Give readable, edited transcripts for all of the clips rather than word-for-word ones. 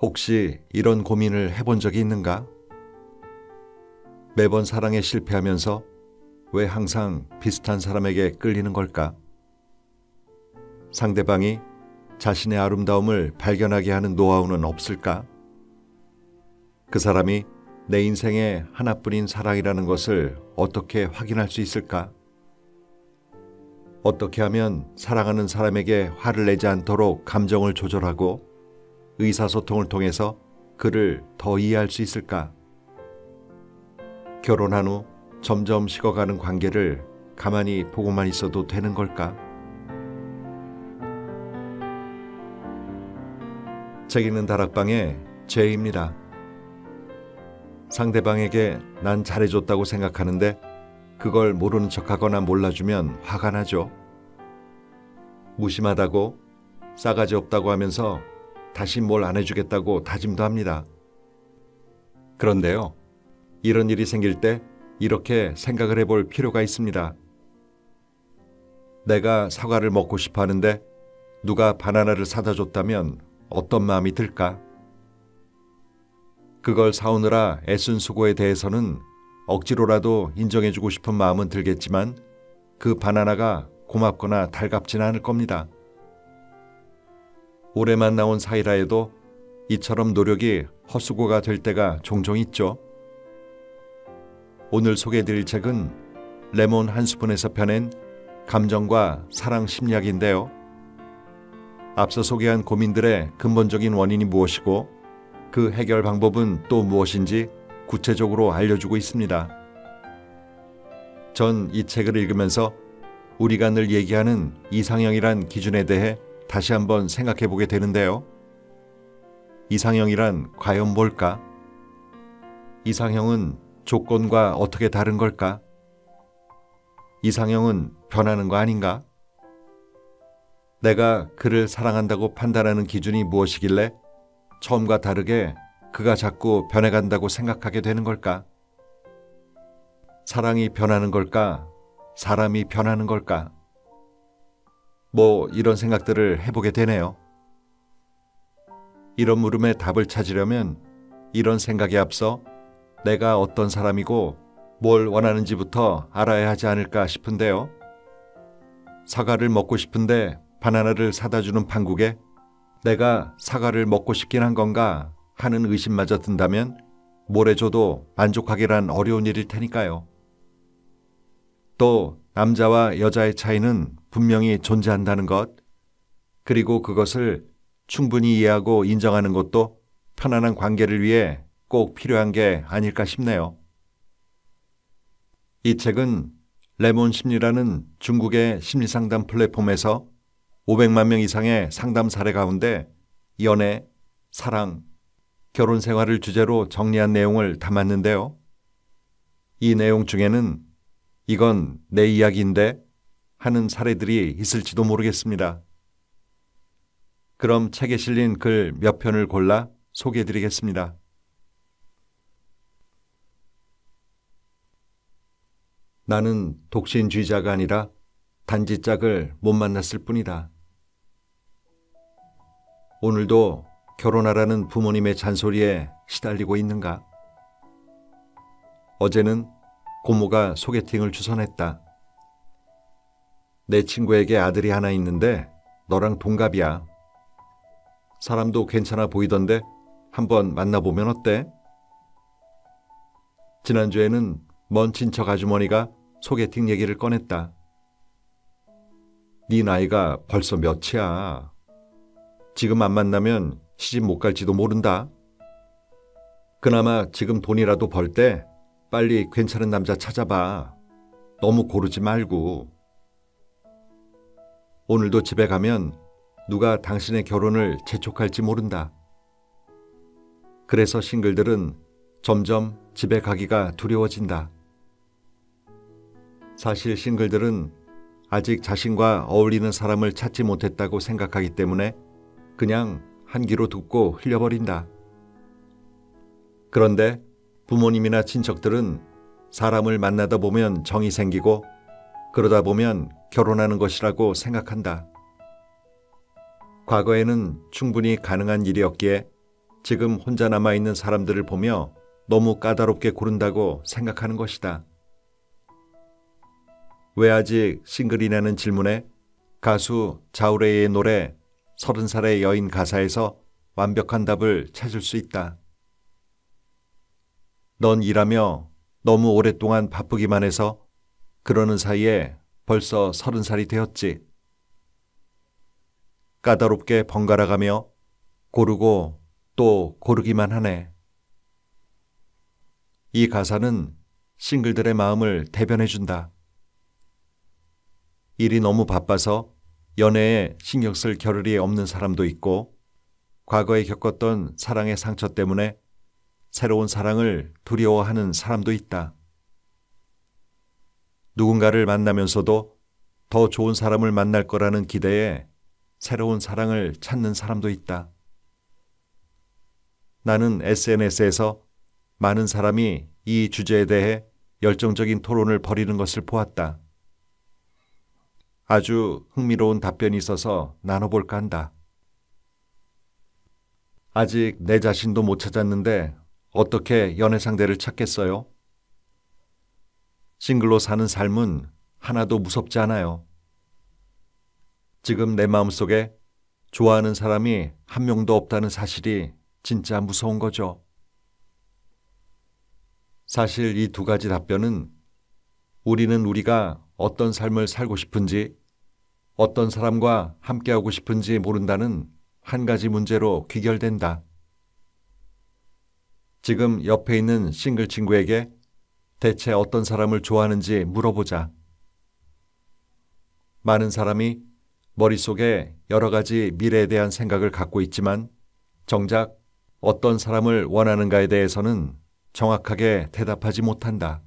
혹시 이런 고민을 해본 적이 있는가? 매번 사랑에 실패하면서 왜 항상 비슷한 사람에게 끌리는 걸까? 상대방이 자신의 아름다움을 발견하게 하는 노하우는 없을까? 그 사람이 내 인생의 하나뿐인 사랑이라는 것을 어떻게 확인할 수 있을까? 어떻게 하면 사랑하는 사람에게 화를 내지 않도록 감정을 조절하고 의사소통을 통해서 그를 더 이해할 수 있을까? 결혼한 후 점점 식어가는 관계를 가만히 보고만 있어도 되는 걸까? 책 읽는 다락방의 제이입니다. 상대방에게 난 잘해줬다고 생각하는데 그걸 모르는 척하거나 몰라주면 화가 나죠. 무심하다고 싸가지 없다고 하면서 다시 뭘 안 해주겠다고 다짐도 합니다. 그런데요, 이런 일이 생길 때 이렇게 생각을 해볼 필요가 있습니다. 내가 사과를 먹고 싶어 하는데 누가 바나나를 사다 줬다면 어떤 마음이 들까? 그걸 사오느라 애쓴 수고에 대해서는 억지로라도 인정해주고 싶은 마음은 들겠지만 그 바나나가 고맙거나 달갑지는 않을 겁니다. 오래 만나온 사이라 해도 이처럼 노력이 헛수고가 될 때가 종종 있죠. 오늘 소개해드릴 책은 레몬 한 스푼에서 펴낸 감정과 사랑 심리학인데요. 앞서 소개한 고민들의 근본적인 원인이 무엇이고 그 해결 방법은 또 무엇인지 구체적으로 알려주고 있습니다. 전 이 책을 읽으면서 우리가 늘 얘기하는 이상형이란 기준에 대해 다시 한번 생각해 보게 되는데요. 이상형이란 과연 뭘까? 이상형은 조건과 어떻게 다른 걸까? 이상형은 변하는 거 아닌가? 내가 그를 사랑한다고 판단하는 기준이 무엇이길래 처음과 다르게 그가 자꾸 변해간다고 생각하게 되는 걸까? 사랑이 변하는 걸까? 사람이 변하는 걸까? 이런 생각들을 해보게 되네요. 이런 물음에 답을 찾으려면 이런 생각에 앞서 내가 어떤 사람이고 뭘 원하는지부터 알아야 하지 않을까 싶은데요. 사과를 먹고 싶은데 바나나를 사다 주는 판국에 내가 사과를 먹고 싶긴 한 건가 하는 의심마저 든다면 뭘 해줘도 만족하기란 어려운 일일 테니까요. 또 남자와 여자의 차이는 분명히 존재한다는 것, 그리고 그것을 충분히 이해하고 인정하는 것도 편안한 관계를 위해 꼭 필요한 게 아닐까 싶네요. 이 책은 레몬 심리라는 중국의 심리상담 플랫폼에서 500만 명 이상의 상담 사례 가운데 연애, 사랑, 결혼 생활을 주제로 정리한 내용을 담았는데요. 이 내용 중에는 이건 내 이야기인데 하는 사례들이 있을지도 모르겠습니다. 그럼 책에 실린 글 몇 편을 골라 소개해드리겠습니다. 나는 독신주의자가 아니라 단지 짝을 못 만났을 뿐이다. 오늘도 결혼하라는 부모님의 잔소리에 시달리고 있는가? 어제는 고모가 소개팅을 주선했다. 내 친구에게 아들이 하나 있는데 너랑 동갑이야. 사람도 괜찮아 보이던데 한번 만나보면 어때? 지난주에는 먼 친척 아주머니가 소개팅 얘기를 꺼냈다. 네 나이가 벌써 몇이야. 지금 안 만나면 시집 못 갈지도 모른다. 그나마 지금 돈이라도 벌 때 빨리 괜찮은 남자 찾아봐. 너무 고르지 말고. 오늘도 집에 가면 누가 당신의 결혼을 재촉할지 모른다. 그래서 싱글들은 점점 집에 가기가 두려워진다. 사실 싱글들은 아직 자신과 어울리는 사람을 찾지 못했다고 생각하기 때문에 그냥 한 귀로 듣고 흘려버린다. 그런데 부모님이나 친척들은 사람을 만나다 보면 정이 생기고 그러다 보면 결혼하는 것이라고 생각한다. 과거에는 충분히 가능한 일이었기에 지금 혼자 남아있는 사람들을 보며 너무 까다롭게 고른다고 생각하는 것이다. 왜 아직 싱글이냐는 질문에 가수 자우레이의 노래 30살의 여인 가사에서 완벽한 답을 찾을 수 있다. 넌 일하며 너무 오랫동안 바쁘기만 해서 그러는 사이에 벌써 30살이 되었지. 까다롭게 번갈아가며 고르고 또 고르기만 하네. 이 가사는 싱글들의 마음을 대변해준다. 일이 너무 바빠서 연애에 신경 쓸 겨를이 없는 사람도 있고, 과거에 겪었던 사랑의 상처 때문에 새로운 사랑을 두려워하는 사람도 있다. 누군가를 만나면서도 더 좋은 사람을 만날 거라는 기대에 새로운 사랑을 찾는 사람도 있다. 나는 SNS에서 많은 사람이 이 주제에 대해 열정적인 토론을 벌이는 것을 보았다. 아주 흥미로운 답변이 있어서 나눠볼까 한다. 아직 내 자신도 못 찾았는데 어떻게 연애 상대를 찾겠어요? 싱글로 사는 삶은 하나도 무섭지 않아요. 지금 내 마음속에 좋아하는 사람이 한 명도 없다는 사실이 진짜 무서운 거죠. 사실 이 두 가지 답변은 우리는 우리가 어떤 삶을 살고 싶은지, 어떤 사람과 함께하고 싶은지 모른다는 한 가지 문제로 귀결된다. 지금 옆에 있는 싱글 친구에게 대체 어떤 사람을 좋아하는지 물어보자. 많은 사람이 머릿속에 여러 가지 미래에 대한 생각을 갖고 있지만 정작 어떤 사람을 원하는가에 대해서는 정확하게 대답하지 못한다.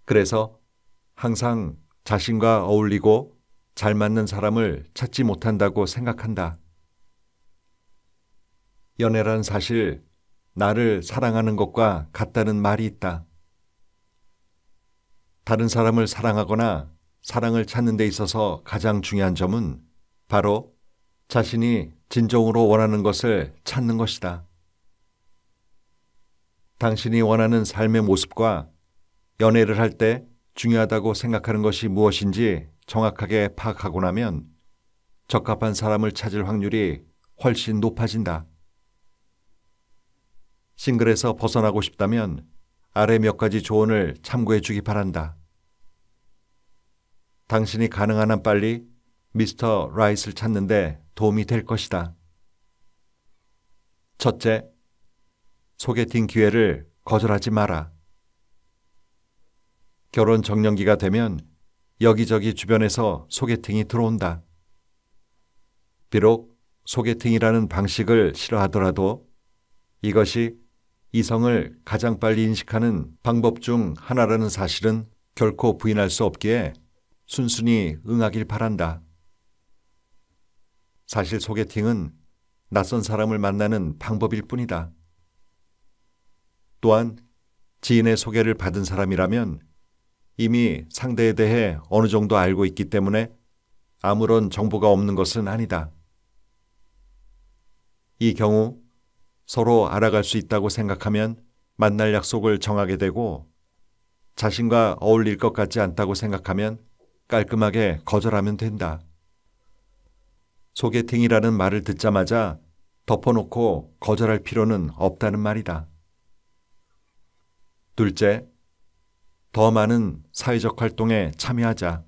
그래서 항상 자신과 어울리고 잘 맞는 사람을 찾지 못한다고 생각한다. 연애란 사실 나를 사랑하는 것과 같다는 말이 있다. 다른 사람을 사랑하거나 사랑을 찾는 데 있어서 가장 중요한 점은 바로 자신이 진정으로 원하는 것을 찾는 것이다. 당신이 원하는 삶의 모습과 연애를 할 때 중요하다고 생각하는 것이 무엇인지 정확하게 파악하고 나면 적합한 사람을 찾을 확률이 훨씬 높아진다. 싱글에서 벗어나고 싶다면 아래 몇 가지 조언을 참고해 주기 바란다. 당신이 가능한 한 빨리 미스터 라이트를 찾는데 도움이 될 것이다. 첫째, 소개팅 기회를 거절하지 마라. 결혼 적령기가 되면 여기저기 주변에서 소개팅이 들어온다. 비록 소개팅이라는 방식을 싫어하더라도 이것이 이성을 가장 빨리 인식하는 방법 중 하나라는 사실은 결코 부인할 수 없기에 순순히 응하길 바란다. 사실 소개팅은 낯선 사람을 만나는 방법일 뿐이다. 또한 지인의 소개를 받은 사람이라면 이미 상대에 대해 어느 정도 알고 있기 때문에 아무런 정보가 없는 것은 아니다. 이 경우 서로 알아갈 수 있다고 생각하면 만날 약속을 정하게 되고, 자신과 어울릴 것 같지 않다고 생각하면 깔끔하게 거절하면 된다. 소개팅이라는 말을 듣자마자 덮어놓고 거절할 필요는 없다는 말이다. 둘째, 더 많은 사회적 활동에 참여하자.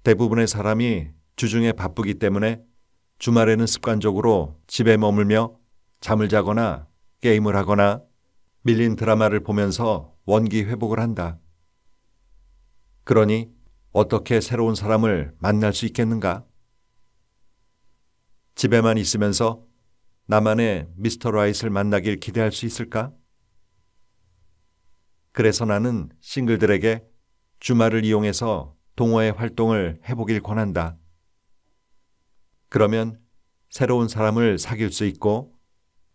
대부분의 사람이 주중에 바쁘기 때문에 주말에는 습관적으로 집에 머물며 잠을 자거나 게임을 하거나 밀린 드라마를 보면서 원기 회복을 한다. 그러니 어떻게 새로운 사람을 만날 수 있겠는가? 집에만 있으면서 나만의 미스터 라이트를 만나길 기대할 수 있을까? 그래서 나는 싱글들에게 주말을 이용해서 동호회 활동을 해보길 권한다. 그러면 새로운 사람을 사귈 수 있고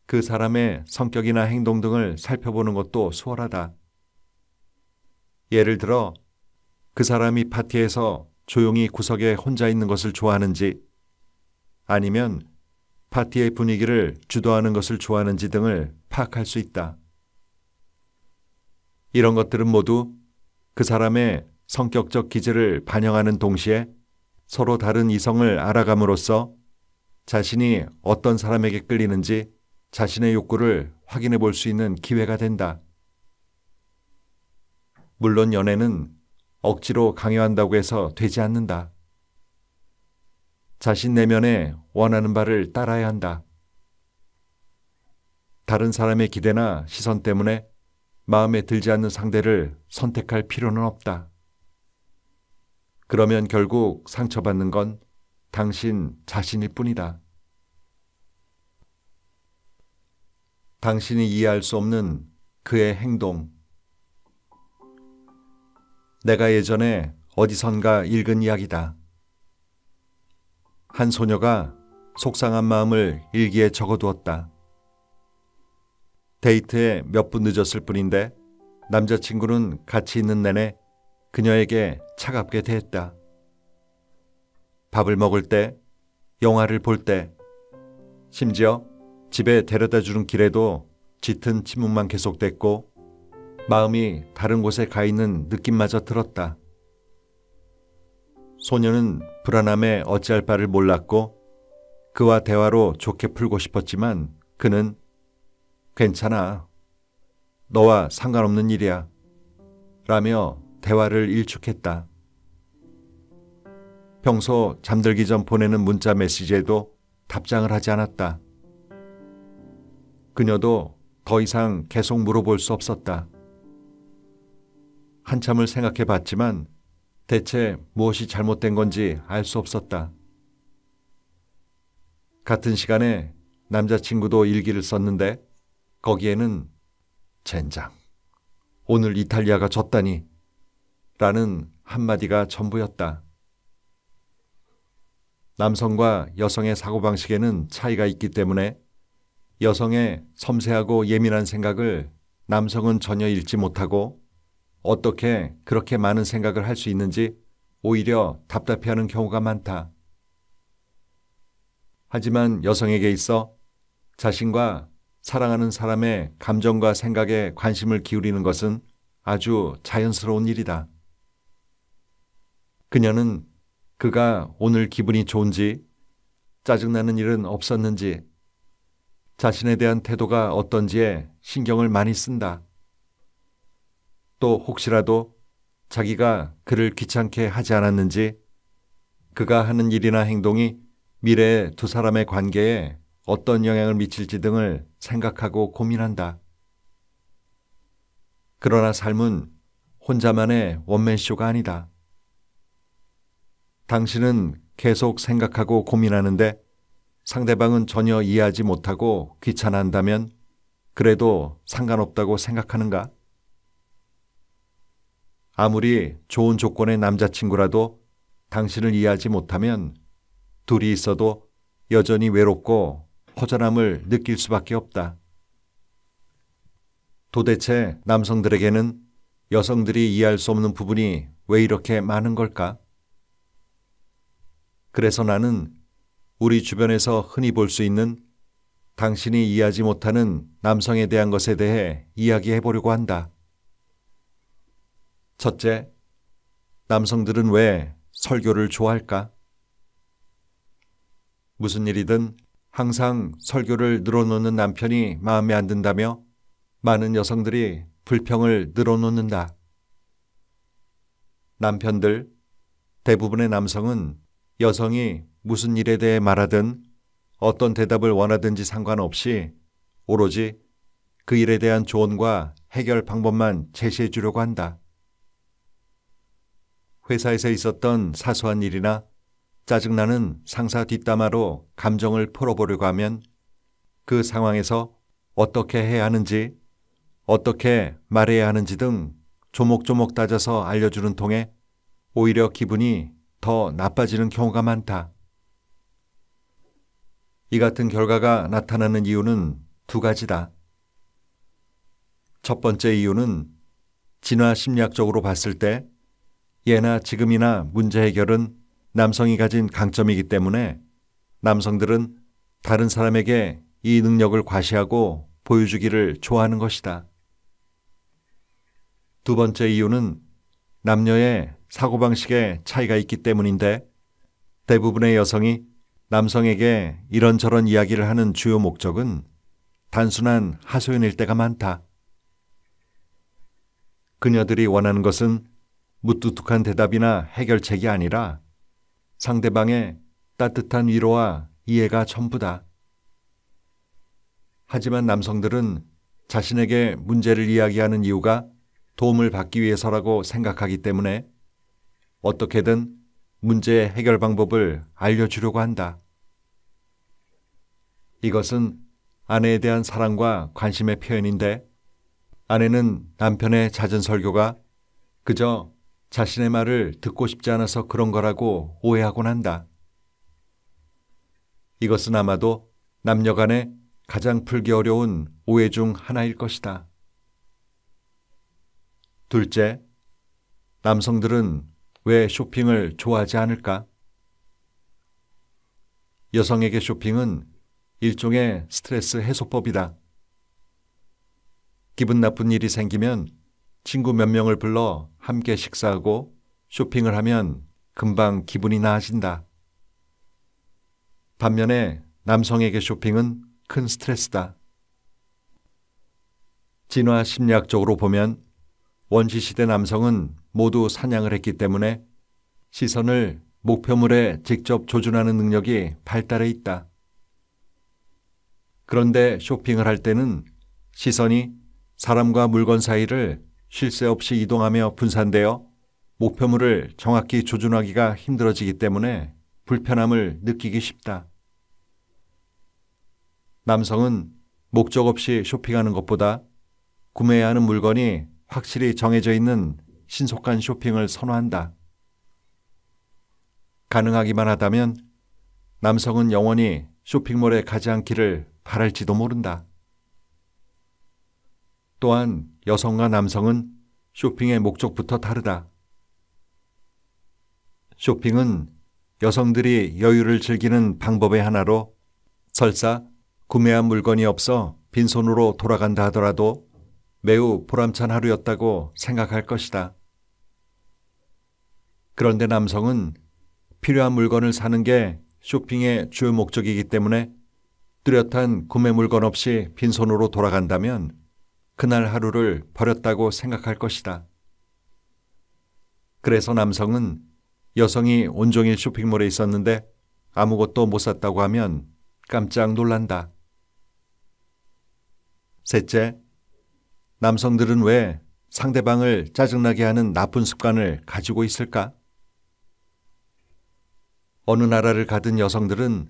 그 사람의 성격이나 행동 등을 살펴보는 것도 수월하다. 예를 들어 그 사람이 파티에서 조용히 구석에 혼자 있는 것을 좋아하는지, 아니면 파티의 분위기를 주도하는 것을 좋아하는지 등을 파악할 수 있다. 이런 것들은 모두 그 사람의 성격적 기질을 반영하는 동시에 서로 다른 이성을 알아감으로써 자신이 어떤 사람에게 끌리는지 자신의 욕구를 확인해 볼 수 있는 기회가 된다. 물론 연애는 억지로 강요한다고 해서 되지 않는다. 자신 내면에 원하는 바를 따라야 한다. 다른 사람의 기대나 시선 때문에 마음에 들지 않는 상대를 선택할 필요는 없다. 그러면 결국 상처받는 건 당신 자신일 뿐이다. 당신이 이해할 수 없는 그의 행동. 내가 예전에 어디선가 읽은 이야기다. 한 소녀가 속상한 마음을 일기에 적어두었다. 데이트에 몇 분 늦었을 뿐인데 남자친구는 같이 있는 내내 그녀에게 차갑게 대했다. 밥을 먹을 때, 영화를 볼 때, 심지어 집에 데려다주는 길에도 짙은 침묵만 계속됐고 마음이 다른 곳에 가 있는 느낌마저 들었다. 소녀는 불안함에 어찌할 바를 몰랐고 그와 대화로 좋게 풀고 싶었지만 그는 괜찮아. 너와 상관없는 일이야. 라며 대화를 일축했다. 평소 잠들기 전 보내는 문자 메시지에도 답장을 하지 않았다. 그녀도 더 이상 계속 물어볼 수 없었다. 한참을 생각해 봤지만 대체 무엇이 잘못된 건지 알 수 없었다. 같은 시간에 남자친구도 일기를 썼는데 거기에는 젠장, 오늘 이탈리아가 졌다니 라는 한마디가 전부였다. 남성과 여성의 사고방식에는 차이가 있기 때문에 여성의 섬세하고 예민한 생각을 남성은 전혀 읽지 못하고 어떻게 그렇게 많은 생각을 할 수 있는지 오히려 답답해하는 경우가 많다. 하지만 여성에게 있어 자신과 사랑하는 사람의 감정과 생각에 관심을 기울이는 것은 아주 자연스러운 일이다. 그녀는 그가 오늘 기분이 좋은지, 짜증나는 일은 없었는지, 자신에 대한 태도가 어떤지에 신경을 많이 쓴다. 또 혹시라도 자기가 그를 귀찮게 하지 않았는지, 그가 하는 일이나 행동이 미래의 두 사람의 관계에 어떤 영향을 미칠지 등을 생각하고 고민한다. 그러나 삶은 혼자만의 원맨쇼가 아니다. 당신은 계속 생각하고 고민하는데 상대방은 전혀 이해하지 못하고 귀찮아한다면 그래도 상관없다고 생각하는가? 아무리 좋은 조건의 남자친구라도 당신을 이해하지 못하면 둘이 있어도 여전히 외롭고 허전함을 느낄 수밖에 없다. 도대체 남성들에게는 여성들이 이해할 수 없는 부분이 왜 이렇게 많은 걸까? 그래서 나는 우리 주변에서 흔히 볼 수 있는 당신이 이해하지 못하는 남성에 대한 것에 대해 이야기해 보려고 한다. 첫째, 남성들은 왜 설교를 좋아할까? 무슨 일이든 항상 설교를 늘어놓는 남편이 마음에 안 든다며 많은 여성들이 불평을 늘어놓는다. 남편들, 대부분의 남성은 여성이 무슨 일에 대해 말하든 어떤 대답을 원하든지 상관없이 오로지 그 일에 대한 조언과 해결 방법만 제시해 주려고 한다. 회사에서 있었던 사소한 일이나 짜증나는 상사 뒷담화로 감정을 풀어보려고 하면 그 상황에서 어떻게 해야 하는지, 어떻게 말해야 하는지 등 조목조목 따져서 알려주는 통에 오히려 기분이 더 나빠지는 경우가 많다. 이 같은 결과가 나타나는 이유는 두 가지다. 첫 번째 이유는 진화 심리학적으로 봤을 때 예나 지금이나 문제 해결은 남성이 가진 강점이기 때문에 남성들은 다른 사람에게 이 능력을 과시하고 보여주기를 좋아하는 것이다. 두 번째 이유는 남녀의 사고방식에 차이가 있기 때문인데 대부분의 여성이 남성에게 이런저런 이야기를 하는 주요 목적은 단순한 하소연일 때가 많다. 그녀들이 원하는 것은 무뚝뚝한 대답이나 해결책이 아니라 상대방의 따뜻한 위로와 이해가 전부다. 하지만 남성들은 자신에게 문제를 이야기하는 이유가 도움을 받기 위해서라고 생각하기 때문에 어떻게든 문제의 해결 방법을 알려주려고 한다. 이것은 아내에 대한 사랑과 관심의 표현인데 아내는 남편의 잦은 설교가 그저 자신의 말을 듣고 싶지 않아서 그런 거라고 오해하곤 한다. 이것은 아마도 남녀 간에 가장 풀기 어려운 오해 중 하나일 것이다. 둘째, 남성들은 왜 쇼핑을 좋아하지 않을까? 여성에게 쇼핑은 일종의 스트레스 해소법이다. 기분 나쁜 일이 생기면 친구 몇 명을 불러 함께 식사하고 쇼핑을 하면 금방 기분이 나아진다. 반면에 남성에게 쇼핑은 큰 스트레스다. 진화 심리학적으로 보면 원시시대 남성은 모두 사냥을 했기 때문에 시선을 목표물에 직접 조준하는 능력이 발달해 있다. 그런데 쇼핑을 할 때는 시선이 사람과 물건 사이를 쉴 새 없이 이동하며 분산되어 목표물을 정확히 조준하기가 힘들어지기 때문에 불편함을 느끼기 쉽다. 남성은 목적 없이 쇼핑하는 것보다 구매해야 하는 물건이 확실히 정해져 있는 신속한 쇼핑을 선호한다. 가능하기만 하다면 남성은 영원히 쇼핑몰에 가지 않기를 바랄지도 모른다. 또한 여성과 남성은 쇼핑의 목적부터 다르다. 쇼핑은 여성들이 여유를 즐기는 방법의 하나로 설사 구매한 물건이 없어 빈손으로 돌아간다 하더라도 매우 보람찬 하루였다고 생각할 것이다. 그런데 남성은 필요한 물건을 사는 게 쇼핑의 주요 목적이기 때문에 뚜렷한 구매 물건 없이 빈손으로 돌아간다면 그날 하루를 버렸다고 생각할 것이다. 그래서 남성은 여성이 온종일 쇼핑몰에 있었는데 아무것도 못 샀다고 하면 깜짝 놀란다. 셋째, 남성들은 왜 상대방을 짜증나게 하는 나쁜 습관을 가지고 있을까? 어느 나라를 가든 여성들은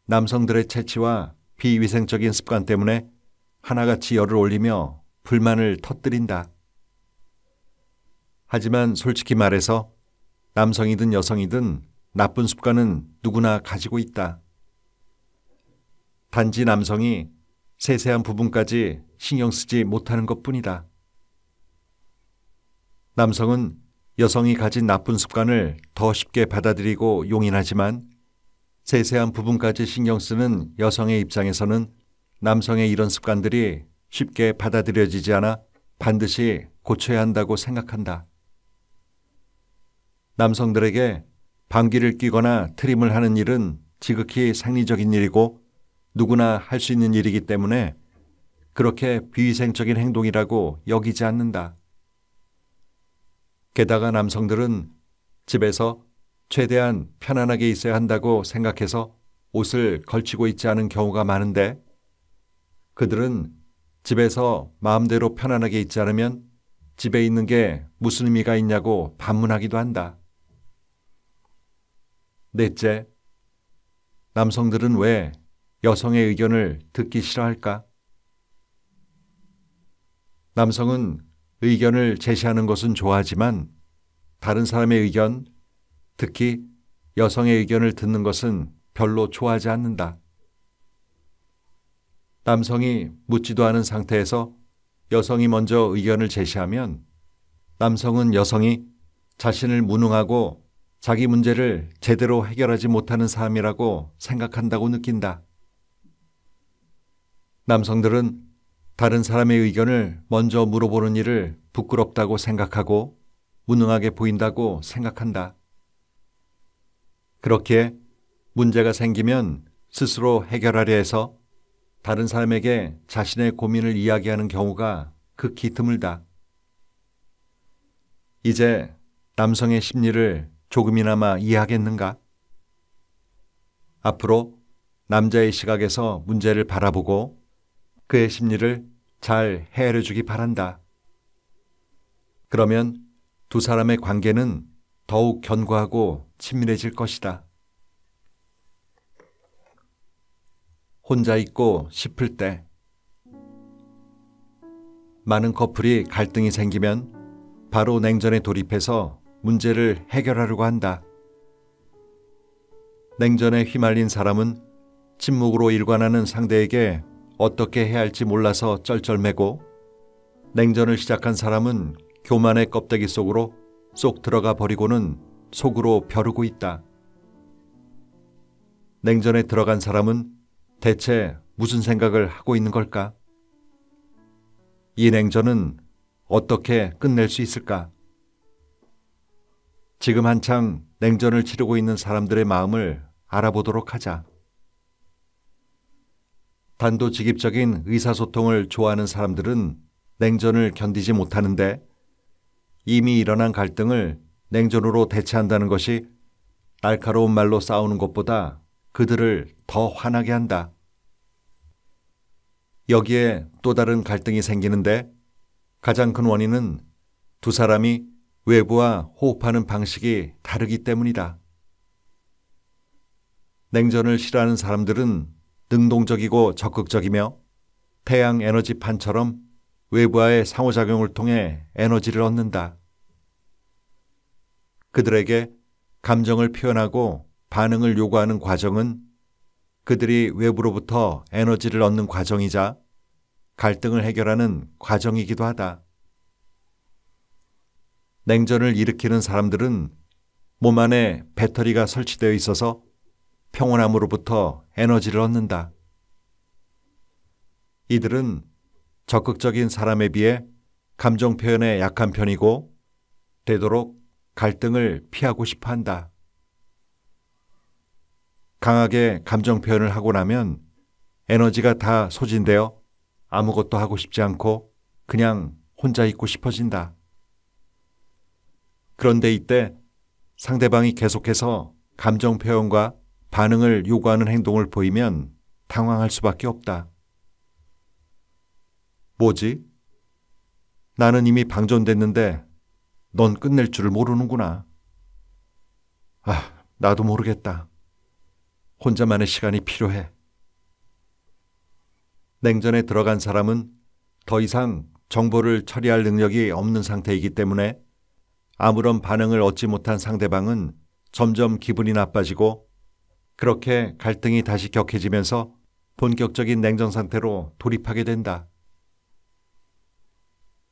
남성들의 체취와 비위생적인 습관 때문에 하나같이 열을 올리며 불만을 터뜨린다. 하지만 솔직히 말해서 남성이든 여성이든 나쁜 습관은 누구나 가지고 있다. 단지 남성이 세세한 부분까지 신경 쓰지 못하는 것뿐이다. 남성은 여성이 가진 나쁜 습관을 더 쉽게 받아들이고 용인하지만 세세한 부분까지 신경 쓰는 여성의 입장에서는 남성의 이런 습관들이 쉽게 받아들여지지 않아 반드시 고쳐야 한다고 생각한다. 남성들에게 방귀를 뀌거나 트림을 하는 일은 지극히 생리적인 일이고 누구나 할 수 있는 일이기 때문에 그렇게 비위생적인 행동이라고 여기지 않는다. 게다가 남성들은 집에서 최대한 편안하게 있어야 한다고 생각해서 옷을 걸치고 있지 않은 경우가 많은데 그들은 집에서 마음대로 편안하게 있지 않으면 집에 있는 게 무슨 의미가 있냐고 반문하기도 한다. 넷째, 남성들은 왜 여성의 의견을 듣기 싫어할까? 남성은 의견을 제시하는 것은 좋아하지만 다른 사람의 의견, 특히 여성의 의견을 듣는 것은 별로 좋아하지 않는다. 남성이 묻지도 않은 상태에서 여성이 먼저 의견을 제시하면 남성은 여성이 자신을 무능하고 자기 문제를 제대로 해결하지 못하는 사람이라고 생각한다고 느낀다. 남성들은 다른 사람의 의견을 먼저 물어보는 일을 부끄럽다고 생각하고 무능하게 보인다고 생각한다. 그렇기에 문제가 생기면 스스로 해결하려 해서 다른 사람에게 자신의 고민을 이야기하는 경우가 극히 드물다. 이제 남성의 심리를 조금이나마 이해하겠는가? 앞으로 남자의 시각에서 문제를 바라보고 그의 심리를 잘 헤아려 주기 바란다. 그러면 두 사람의 관계는 더욱 견고하고 친밀해질 것이다. 혼자 있고 싶을 때 많은 커플이 갈등이 생기면 바로 냉전에 돌입해서 문제를 해결하려고 한다. 냉전에 휘말린 사람은 침묵으로 일관하는 상대에게 어떻게 해야 할지 몰라서 쩔쩔매고, 냉전을 시작한 사람은 교만의 껍데기 속으로 쏙 들어가 버리고는 속으로 벼르고 있다. 냉전에 들어간 사람은 대체 무슨 생각을 하고 있는 걸까? 이 냉전은 어떻게 끝낼 수 있을까? 지금 한창 냉전을 치르고 있는 사람들의 마음을 알아보도록 하자. 단도직입적인 의사소통을 좋아하는 사람들은 냉전을 견디지 못하는데, 이미 일어난 갈등을 냉전으로 대체한다는 것이 날카로운 말로 싸우는 것보다 그들을 더 화나게 한다. 여기에 또 다른 갈등이 생기는데, 가장 큰 원인은 두 사람이 외부와 호흡하는 방식이 다르기 때문이다. 냉전을 싫어하는 사람들은 능동적이고 적극적이며 태양 에너지판처럼 외부와의 상호작용을 통해 에너지를 얻는다. 그들에게 감정을 표현하고 반응을 요구하는 과정은 그들이 외부로부터 에너지를 얻는 과정이자 갈등을 해결하는 과정이기도 하다. 냉전을 일으키는 사람들은 몸 안에 배터리가 설치되어 있어서 평온함으로부터 에너지를 얻는다. 이들은 적극적인 사람에 비해 감정 표현에 약한 편이고 되도록 갈등을 피하고 싶어 한다. 강하게 감정 표현을 하고 나면 에너지가 다 소진되어 아무것도 하고 싶지 않고 그냥 혼자 있고 싶어진다. 그런데 이때 상대방이 계속해서 감정 표현과 반응을 요구하는 행동을 보이면 당황할 수밖에 없다. 뭐지? 나는 이미 방전됐는데 넌 끝낼 줄을 모르는구나. 나도 모르겠다. 혼자만의 시간이 필요해. 냉전에 들어간 사람은 더 이상 정보를 처리할 능력이 없는 상태이기 때문에 아무런 반응을 얻지 못한 상대방은 점점 기분이 나빠지고, 그렇게 갈등이 다시 격해지면서 본격적인 냉전 상태로 돌입하게 된다.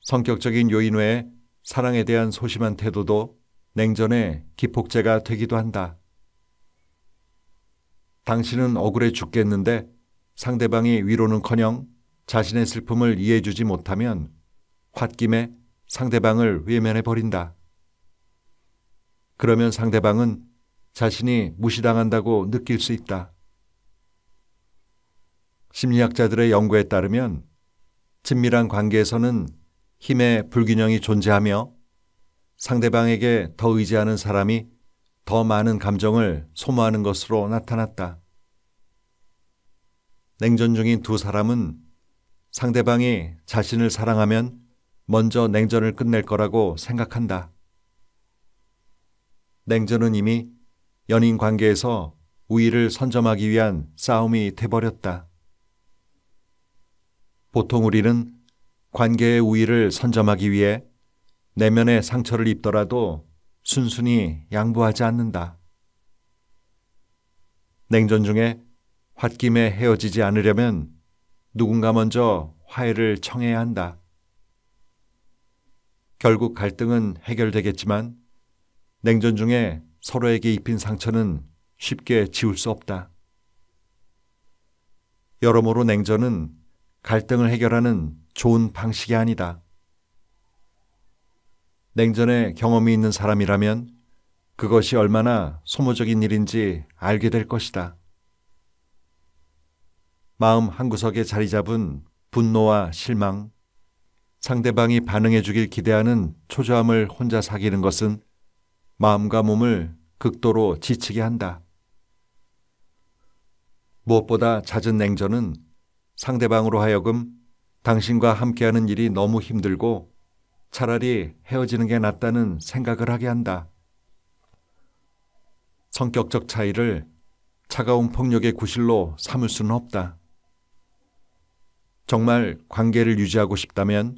성격적인 요인 외에 사랑에 대한 소심한 태도도 냉전의 기폭제가 되기도 한다. 당신은 억울해 죽겠는데 상대방이 위로는커녕 자신의 슬픔을 이해해주지 못하면 홧김에 상대방을 외면해버린다. 그러면 상대방은 자신이 무시당한다고 느낄 수 있다. 심리학자들의 연구에 따르면 친밀한 관계에서는 힘의 불균형이 존재하며 상대방에게 더 의지하는 사람이 더 많은 감정을 소모하는 것으로 나타났다. 냉전 중인 두 사람은 상대방이 자신을 사랑하면 먼저 냉전을 끝낼 거라고 생각한다. 냉전은 이미 연인 관계에서 우위를 선점하기 위한 싸움이 돼버렸다. 보통 우리는 관계의 우위를 선점하기 위해 내면의 상처를 입더라도 순순히 양보하지 않는다. 냉전 중에 홧김에 헤어지지 않으려면 누군가 먼저 화해를 청해야 한다. 결국 갈등은 해결되겠지만 냉전 중에 서로에게 입힌 상처는 쉽게 지울 수 없다. 여러모로 냉전은 갈등을 해결하는 좋은 방식이 아니다. 냉전에 경험이 있는 사람이라면 그것이 얼마나 소모적인 일인지 알게 될 것이다. 마음 한구석에 자리 잡은 분노와 실망, 상대방이 반응해 주길 기대하는 초조함을 혼자 사귀는 것은 마음과 몸을 극도로 지치게 한다. 무엇보다 잦은 냉전은 상대방으로 하여금 당신과 함께하는 일이 너무 힘들고 차라리 헤어지는 게 낫다는 생각을 하게 한다. 성격적 차이를 차가운 폭력의 구실로 삼을 수는 없다. 정말 관계를 유지하고 싶다면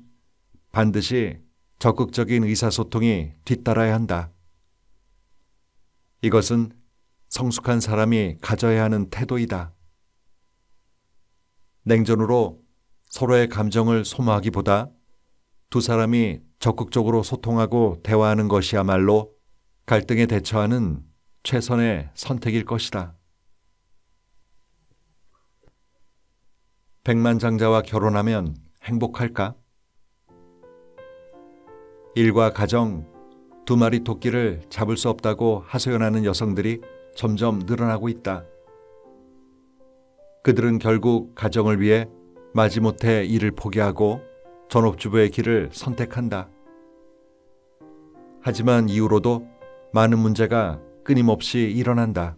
반드시 적극적인 의사소통이 뒤따라야 한다. 이것은 성숙한 사람이 가져야 하는 태도이다. 냉전으로 서로의 감정을 소모하기보다 두 사람이 적극적으로 소통하고 대화하는 것이야말로 갈등에 대처하는 최선의 선택일 것이다. 백만장자와 결혼하면 행복할까? 일과 가정, 두 마리 토끼를 잡을 수 없다고 하소연하는 여성들이 점점 늘어나고 있다. 그들은 결국 가정을 위해 마지못해 일을 포기하고 전업주부의 길을 선택한다. 하지만 이후로도 많은 문제가 끊임없이 일어난다.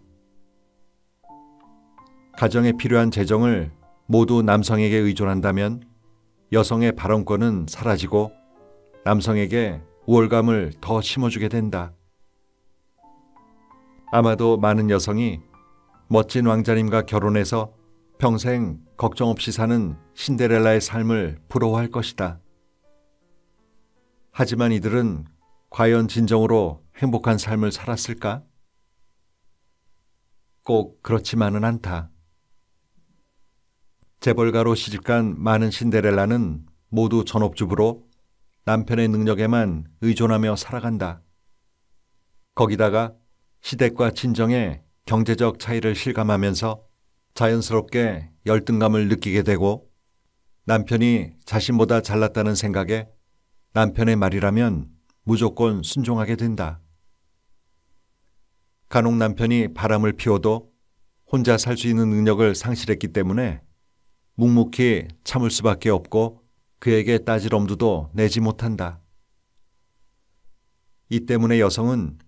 가정에 필요한 재정을 모두 남성에게 의존한다면 여성의 발언권은 사라지고 남성에게 우월감을 더 심어주게 된다. 아마도 많은 여성이 멋진 왕자님과 결혼해서 평생 걱정 없이 사는 신데렐라의 삶을 부러워할 것이다. 하지만 이들은 과연 진정으로 행복한 삶을 살았을까? 꼭 그렇지만은 않다. 재벌가로 시집간 많은 신데렐라는 모두 전업주부로 남편의 능력에만 의존하며 살아간다. 거기다가 시댁과 친정의 경제적 차이를 실감하면서 자연스럽게 열등감을 느끼게 되고 남편이 자신보다 잘났다는 생각에 남편의 말이라면 무조건 순종하게 된다. 간혹 남편이 바람을 피워도 혼자 살 수 있는 능력을 상실했기 때문에 묵묵히 참을 수밖에 없고 그에게 따질 엄두도 내지 못한다. 이 때문에 여성은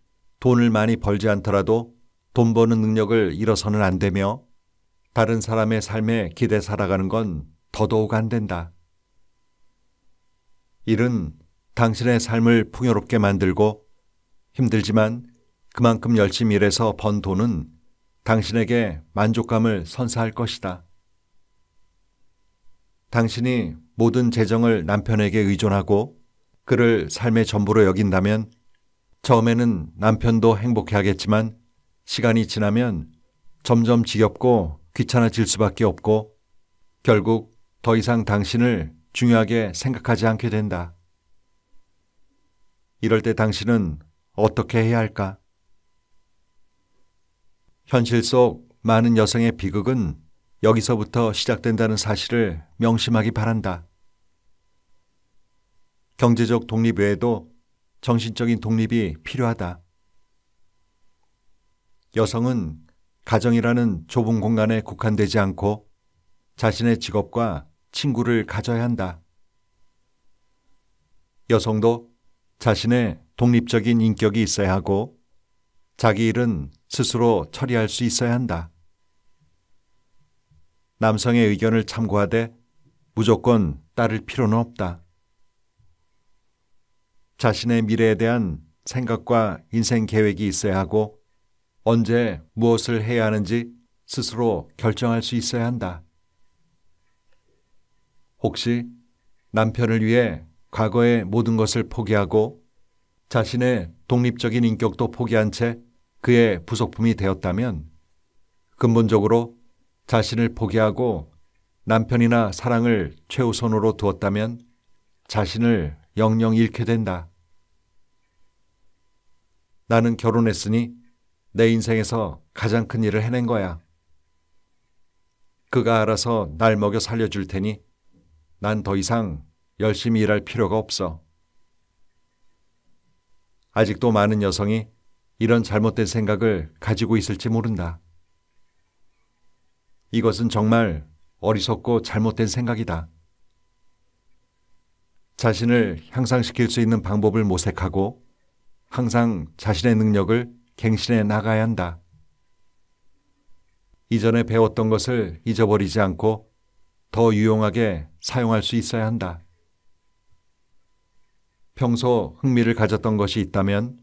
돈을 많이 벌지 않더라도 돈 버는 능력을 잃어서는 안 되며 다른 사람의 삶에 기대 살아가는 건 더더욱 안 된다. 일은 당신의 삶을 풍요롭게 만들고 힘들지만 그만큼 열심히 일해서 번 돈은 당신에게 만족감을 선사할 것이다. 당신이 모든 재정을 남편에게 의존하고 그를 삶의 전부로 여긴다면 처음에는 남편도 행복해하겠지만 시간이 지나면 점점 지겹고 귀찮아질 수밖에 없고 결국 더 이상 당신을 중요하게 생각하지 않게 된다. 이럴 때 당신은 어떻게 해야 할까? 현실 속 많은 여성의 비극은 여기서부터 시작된다는 사실을 명심하기 바란다. 경제적 독립 외에도 정신적인 독립이 필요하다. 여성은 가정이라는 좁은 공간에 국한되지 않고 자신의 직업과 친구를 가져야 한다. 여성도 자신의 독립적인 인격이 있어야 하고 자기 일은 스스로 처리할 수 있어야 한다. 남성의 의견을 참고하되 무조건 따를 필요는 없다. 자신의 미래에 대한 생각과 인생 계획이 있어야 하고 언제 무엇을 해야 하는지 스스로 결정할 수 있어야 한다. 혹시 남편을 위해 과거의 모든 것을 포기하고 자신의 독립적인 인격도 포기한 채 그의 부속품이 되었다면 근본적으로 자신을 포기하고 남편이나 사랑을 최우선으로 두었다면 자신을 영영 잃게 된다. 나는 결혼했으니 내 인생에서 가장 큰 일을 해낸 거야. 그가 알아서 날 먹여 살려줄 테니 난 더 이상 열심히 일할 필요가 없어. 아직도 많은 여성이 이런 잘못된 생각을 가지고 있을지 모른다. 이것은 정말 어리석고 잘못된 생각이다. 자신을 향상시킬 수 있는 방법을 모색하고 항상 자신의 능력을 갱신해 나가야 한다. 이전에 배웠던 것을 잊어버리지 않고 더 유용하게 사용할 수 있어야 한다. 평소 흥미를 가졌던 것이 있다면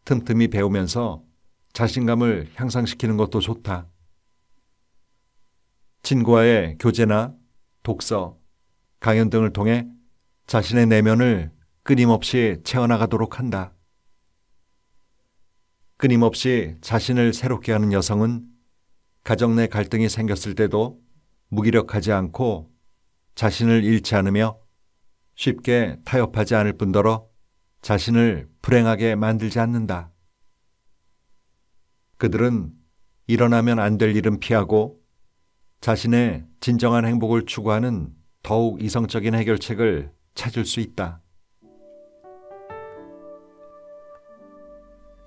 틈틈이 배우면서 자신감을 향상시키는 것도 좋다. 친구와의 교제나 독서, 강연 등을 통해 자신의 내면을 끊임없이 채워나가도록 한다. 끊임없이 자신을 새롭게 하는 여성은 가정 내 갈등이 생겼을 때도 무기력하지 않고 자신을 잃지 않으며 쉽게 타협하지 않을 뿐더러 자신을 불행하게 만들지 않는다. 그들은 일어나면 안 될 일은 피하고 자신의 진정한 행복을 추구하는 더욱 이성적인 해결책을 찾을 수 있다.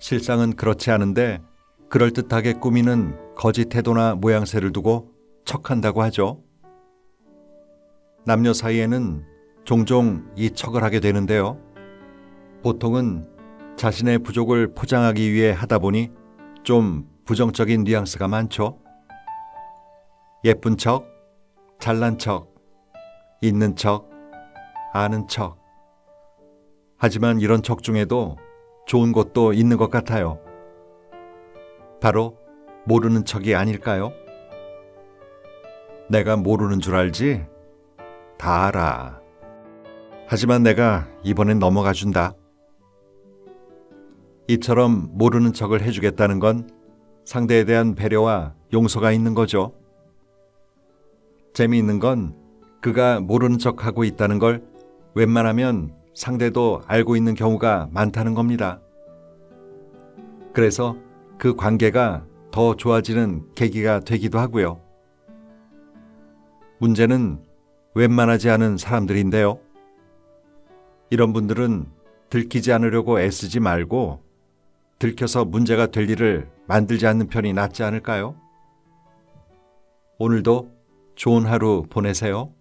실상은 그렇지 않은데 그럴듯하게 꾸미는 거짓 태도나 모양새를 두고 척한다고 하죠. 남녀 사이에는 종종 이 척을 하게 되는데요. 보통은 자신의 부족을 포장하기 위해 하다 보니 좀 부정적인 뉘앙스가 많죠. 예쁜 척, 잘난 척, 있는 척, 아는 척. 하지만 이런 척 중에도 좋은 것도 있는 것 같아요. 바로 모르는 척이 아닐까요? 내가 모르는 줄 알지? 다 알아. 하지만 내가 이번엔 넘어가 준다. 이처럼 모르는 척을 해주겠다는 건 상대에 대한 배려와 용서가 있는 거죠. 재미있는 건 그가 모르는 척하고 있다는 걸 웬만하면 상대도 알고 있는 경우가 많다는 겁니다. 그래서 그 관계가 더 좋아지는 계기가 되기도 하고요. 문제는 웬만하지 않은 사람들인데요. 이런 분들은 들키지 않으려고 애쓰지 말고 들켜서 문제가 될 일을 만들지 않는 편이 낫지 않을까요? 오늘도 좋은 하루 보내세요.